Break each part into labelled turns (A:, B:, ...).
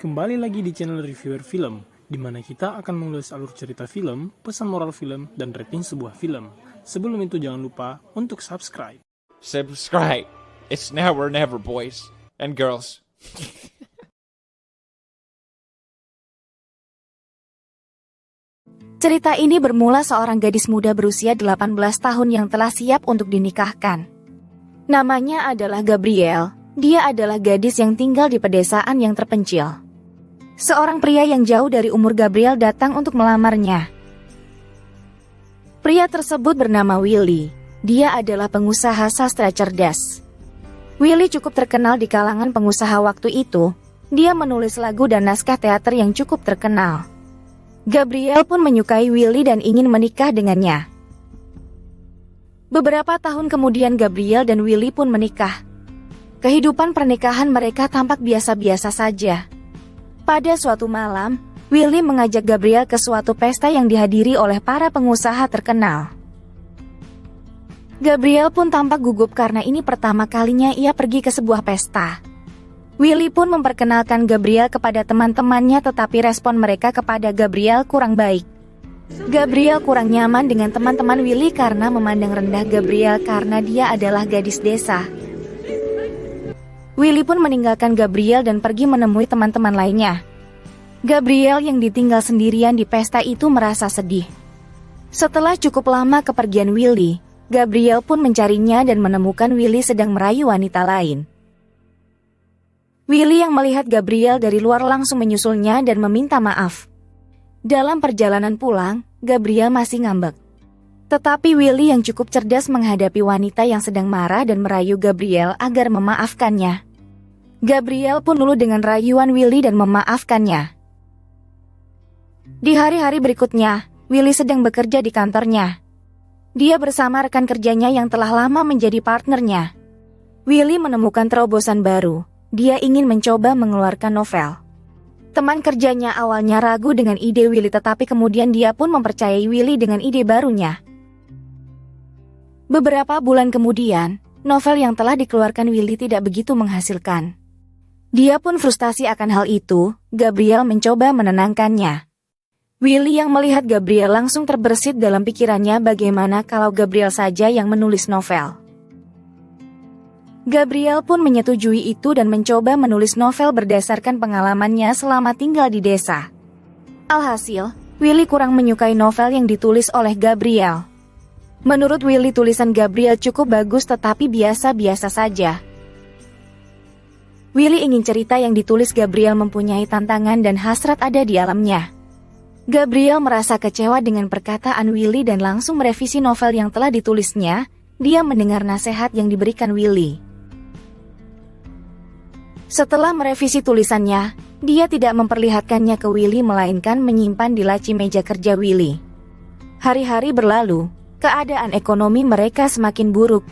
A: Kembali lagi di channel Reviewer Film, di mana kita akan mengulas alur cerita film, pesan moral film, dan rating sebuah film. Sebelum itu jangan lupa untuk subscribe.
B: Subscribe. It's now or never, boys and girls.
C: Cerita ini bermula seorang gadis muda berusia 18 tahun yang telah siap untuk dinikahkan. Namanya adalah Gabriel. Dia adalah gadis yang tinggal di pedesaan yang terpencil. Seorang pria yang jauh dari umur Gabriel datang untuk melamarnya. Pria tersebut bernama Willy. Dia adalah pengusaha sastra cerdas. Willy cukup terkenal di kalangan pengusaha waktu itu. Dia menulis lagu dan naskah teater yang cukup terkenal. Gabriel pun menyukai Willy dan ingin menikah dengannya. Beberapa tahun kemudian Gabriel dan Willy pun menikah. Kehidupan pernikahan mereka tampak biasa-biasa saja. Pada suatu malam, Willy mengajak Gabriel ke suatu pesta yang dihadiri oleh para pengusaha terkenal. Gabriel pun tampak gugup karena ini pertama kalinya ia pergi ke sebuah pesta. Willy pun memperkenalkan Gabriel kepada teman-temannya, tetapi respon mereka kepada Gabriel kurang baik. Gabriel kurang nyaman dengan teman-teman Willy karena memandang rendah Gabriel karena dia adalah gadis desa. Willy pun meninggalkan Gabriel dan pergi menemui teman-teman lainnya. Gabriel yang ditinggal sendirian di pesta itu merasa sedih. Setelah cukup lama kepergian Willy, Gabriel pun mencarinya dan menemukan Willy sedang merayu wanita lain. Willy yang melihat Gabriel dari luar langsung menyusulnya dan meminta maaf. Dalam perjalanan pulang, Gabriel masih ngambek. Tetapi Willy yang cukup cerdas menghadapi wanita yang sedang marah dan merayu Gabriel agar memaafkannya. Gabriel pun luluh dengan rayuan Willy dan memaafkannya. Di hari-hari berikutnya, Willy sedang bekerja di kantornya. Dia bersama rekan kerjanya yang telah lama menjadi partnernya. Willy menemukan terobosan baru. Dia ingin mencoba mengeluarkan novel. Teman kerjanya awalnya ragu dengan ide Willy, tetapi kemudian dia pun mempercayai Willy dengan ide barunya. Beberapa bulan kemudian, novel yang telah dikeluarkan Willy tidak begitu menghasilkan. Dia pun frustasi akan hal itu. Gabriel mencoba menenangkannya. Willy yang melihat Gabriel langsung terbersit dalam pikirannya bagaimana kalau Gabriel saja yang menulis novel. Gabriel pun menyetujui itu dan mencoba menulis novel berdasarkan pengalamannya selama tinggal di desa. Alhasil, Willy kurang menyukai novel yang ditulis oleh Gabriel. Menurut Willy, tulisan Gabriel cukup bagus tetapi biasa-biasa saja. Willy ingin cerita yang ditulis Gabriel mempunyai tantangan dan hasrat ada di alamnya. Gabriel merasa kecewa dengan perkataan Willy dan langsung merevisi novel yang telah ditulisnya. Dia mendengar nasihat yang diberikan Willy. Setelah merevisi tulisannya, dia tidak memperlihatkannya ke Willy melainkan menyimpan di laci meja kerja Willy. Hari-hari berlalu, keadaan ekonomi mereka semakin buruk.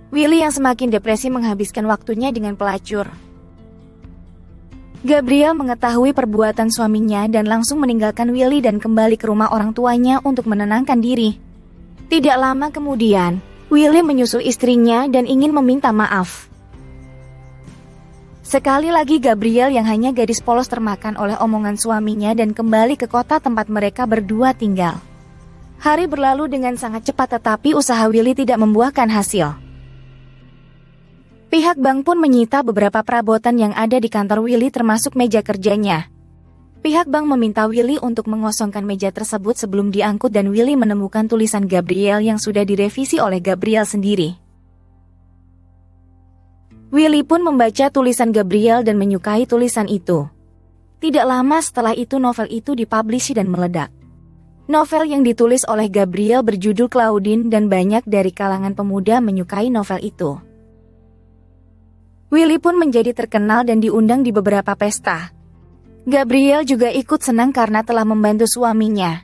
C: Willy yang semakin depresi menghabiskan waktunya dengan pelacur. Gabriel mengetahui perbuatan suaminya dan langsung meninggalkan Willy dan kembali ke rumah orang tuanya untuk menenangkan diri. Tidak lama kemudian, Willy menyusul istrinya dan ingin meminta maaf. Sekali lagi Gabriel yang hanya gadis polos termakan oleh omongan suaminya dan kembali ke kota tempat mereka berdua tinggal. Hari berlalu dengan sangat cepat tetapi usaha Willy tidak membuahkan hasil. Pihak bank pun menyita beberapa perabotan yang ada di kantor Willy termasuk meja kerjanya. Pihak bank meminta Willy untuk mengosongkan meja tersebut sebelum diangkut dan Willy menemukan tulisan Gabriel yang sudah direvisi oleh Gabriel sendiri. Willy pun membaca tulisan Gabriel dan menyukai tulisan itu. Tidak lama setelah itu novel itu dipublish dan meledak. Novel yang ditulis oleh Gabriel berjudul Claudine dan banyak dari kalangan pemuda menyukai novel itu. Willy pun menjadi terkenal dan diundang di beberapa pesta. Gabriel juga ikut senang karena telah membantu suaminya.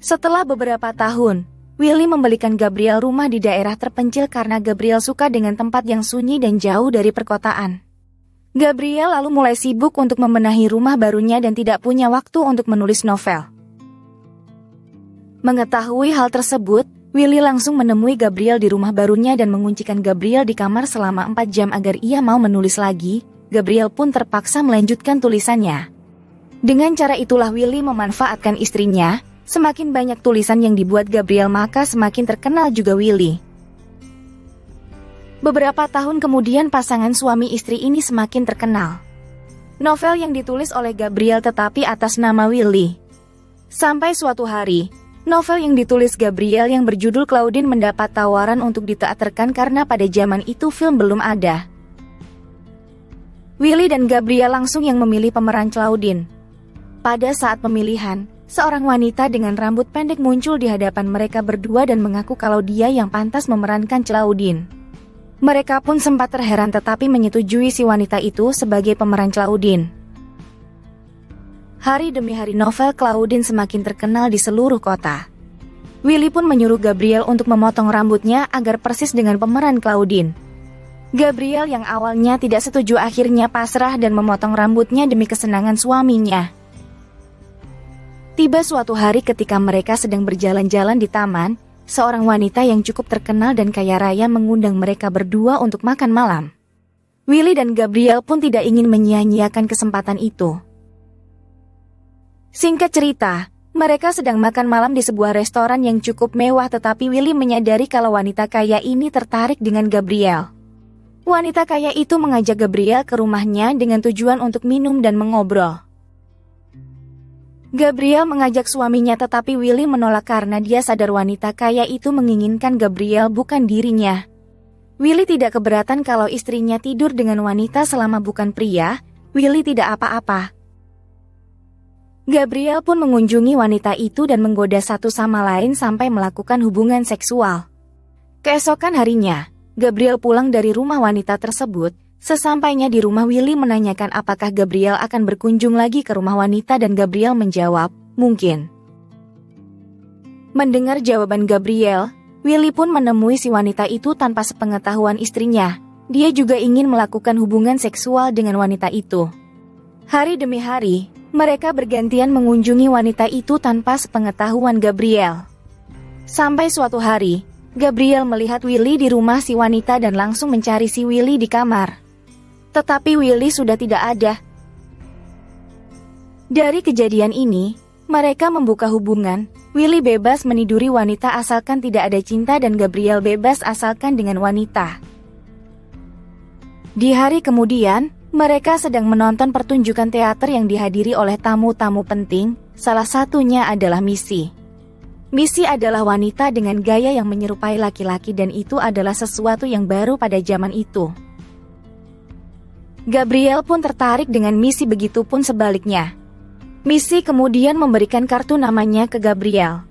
C: Setelah beberapa tahun, Willy membelikan Gabriel rumah di daerah terpencil karena Gabriel suka dengan tempat yang sunyi dan jauh dari perkotaan. Gabriel lalu mulai sibuk untuk membenahi rumah barunya dan tidak punya waktu untuk menulis novel. Mengetahui hal tersebut, Willy langsung menemui Gabriel di rumah barunya dan menguncikan Gabriel di kamar selama 4 jam agar ia mau menulis lagi. Gabriel pun terpaksa melanjutkan tulisannya. Dengan cara itulah Willy memanfaatkan istrinya. Semakin banyak tulisan yang dibuat Gabriel maka semakin terkenal juga Willy. Beberapa tahun kemudian pasangan suami istri ini semakin terkenal. Novel yang ditulis oleh Gabriel tetapi atas nama Willy. Sampai suatu hari, novel yang ditulis Gabriel yang berjudul Claudine mendapat tawaran untuk diteaterkan karena pada zaman itu film belum ada. Willy dan Gabriel langsung yang memilih pemeran Claudine. Pada saat pemilihan, seorang wanita dengan rambut pendek muncul di hadapan mereka berdua dan mengaku kalau dia yang pantas memerankan Claudine. Mereka pun sempat terheran tetapi menyetujui si wanita itu sebagai pemeran Claudine. Hari demi hari novel Claudine semakin terkenal di seluruh kota. Willy pun menyuruh Gabriel untuk memotong rambutnya agar persis dengan pemeran Claudine. Gabriel yang awalnya tidak setuju akhirnya pasrah dan memotong rambutnya demi kesenangan suaminya. Tiba suatu hari ketika mereka sedang berjalan-jalan di taman, seorang wanita yang cukup terkenal dan kaya raya mengundang mereka berdua untuk makan malam. Willy dan Gabriel pun tidak ingin menyia-nyiakan kesempatan itu. Singkat cerita, mereka sedang makan malam di sebuah restoran yang cukup mewah tetapi Willy menyadari kalau wanita kaya ini tertarik dengan Gabriel. Wanita kaya itu mengajak Gabriel ke rumahnya dengan tujuan untuk minum dan mengobrol. Gabriel mengajak suaminya tetapi Willy menolak karena dia sadar wanita kaya itu menginginkan Gabriel bukan dirinya. Willy tidak keberatan kalau istrinya tidur dengan wanita selama bukan pria. Willy tidak apa-apa. Gabriel pun mengunjungi wanita itu dan menggoda satu sama lain sampai melakukan hubungan seksual. Keesokan harinya, Gabriel pulang dari rumah wanita tersebut. Sesampainya di rumah Willy menanyakan apakah Gabriel akan berkunjung lagi ke rumah wanita dan Gabriel menjawab, mungkin. Mendengar jawaban Gabriel, Willy pun menemui si wanita itu tanpa sepengetahuan istrinya. Dia juga ingin melakukan hubungan seksual dengan wanita itu. Hari demi hari, mereka bergantian mengunjungi wanita itu tanpa sepengetahuan Gabriel. Sampai suatu hari, Gabriel melihat Willy di rumah si wanita dan langsung mencari si Willy di kamar. Tetapi Willy sudah tidak ada. Dari kejadian ini, mereka membuka hubungan. Willy bebas meniduri wanita asalkan tidak ada cinta dan Gabriel bebas asalkan dengan wanita. Di hari kemudian, mereka sedang menonton pertunjukan teater yang dihadiri oleh tamu-tamu penting, salah satunya adalah Missy. Missy adalah wanita dengan gaya yang menyerupai laki-laki dan itu adalah sesuatu yang baru pada zaman itu. Gabriel pun tertarik dengan Missy begitupun sebaliknya. Missy kemudian memberikan kartu namanya ke Gabriel.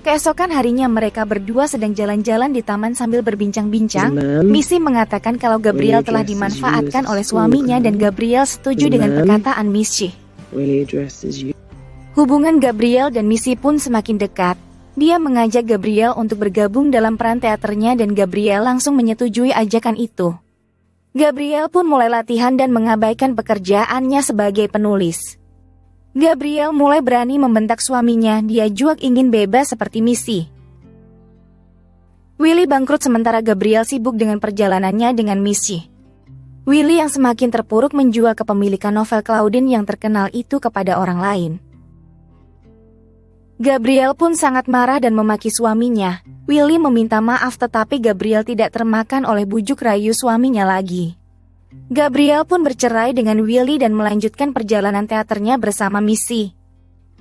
C: Keesokan harinya mereka berdua sedang jalan-jalan di taman sambil berbincang-bincang. Missy mengatakan kalau Gabriel telah dimanfaatkan oleh suaminya dan Gabriel setuju dengan perkataan Missy. Hubungan Gabriel dan Missy pun semakin dekat. Dia mengajak Gabriel untuk bergabung dalam peran teaternya dan Gabriel langsung menyetujui ajakan itu. Gabriel pun mulai latihan dan mengabaikan pekerjaannya sebagai penulis. Gabriel mulai berani membentak suaminya, dia juga ingin bebas seperti Missy. Willy bangkrut sementara Gabriel sibuk dengan perjalanannya dengan Missy. Willy yang semakin terpuruk menjual kepemilikan novel Claudine yang terkenal itu kepada orang lain. Gabriel pun sangat marah dan memaki suaminya. Willy meminta maaf tetapi Gabriel tidak termakan oleh bujuk rayu suaminya lagi. Gabriel pun bercerai dengan Willy dan melanjutkan perjalanan teaternya bersama Missy.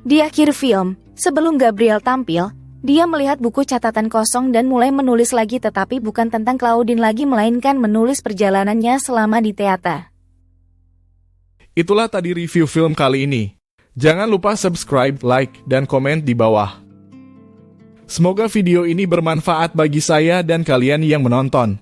C: Di akhir film, sebelum Gabriel tampil, dia melihat buku catatan kosong dan mulai menulis lagi tetapi bukan tentang Claudine lagi melainkan menulis perjalanannya selama di teater.
D: Itulah tadi review film kali ini. Jangan lupa subscribe, like, dan komen di bawah. Semoga video ini bermanfaat bagi saya dan kalian yang menonton.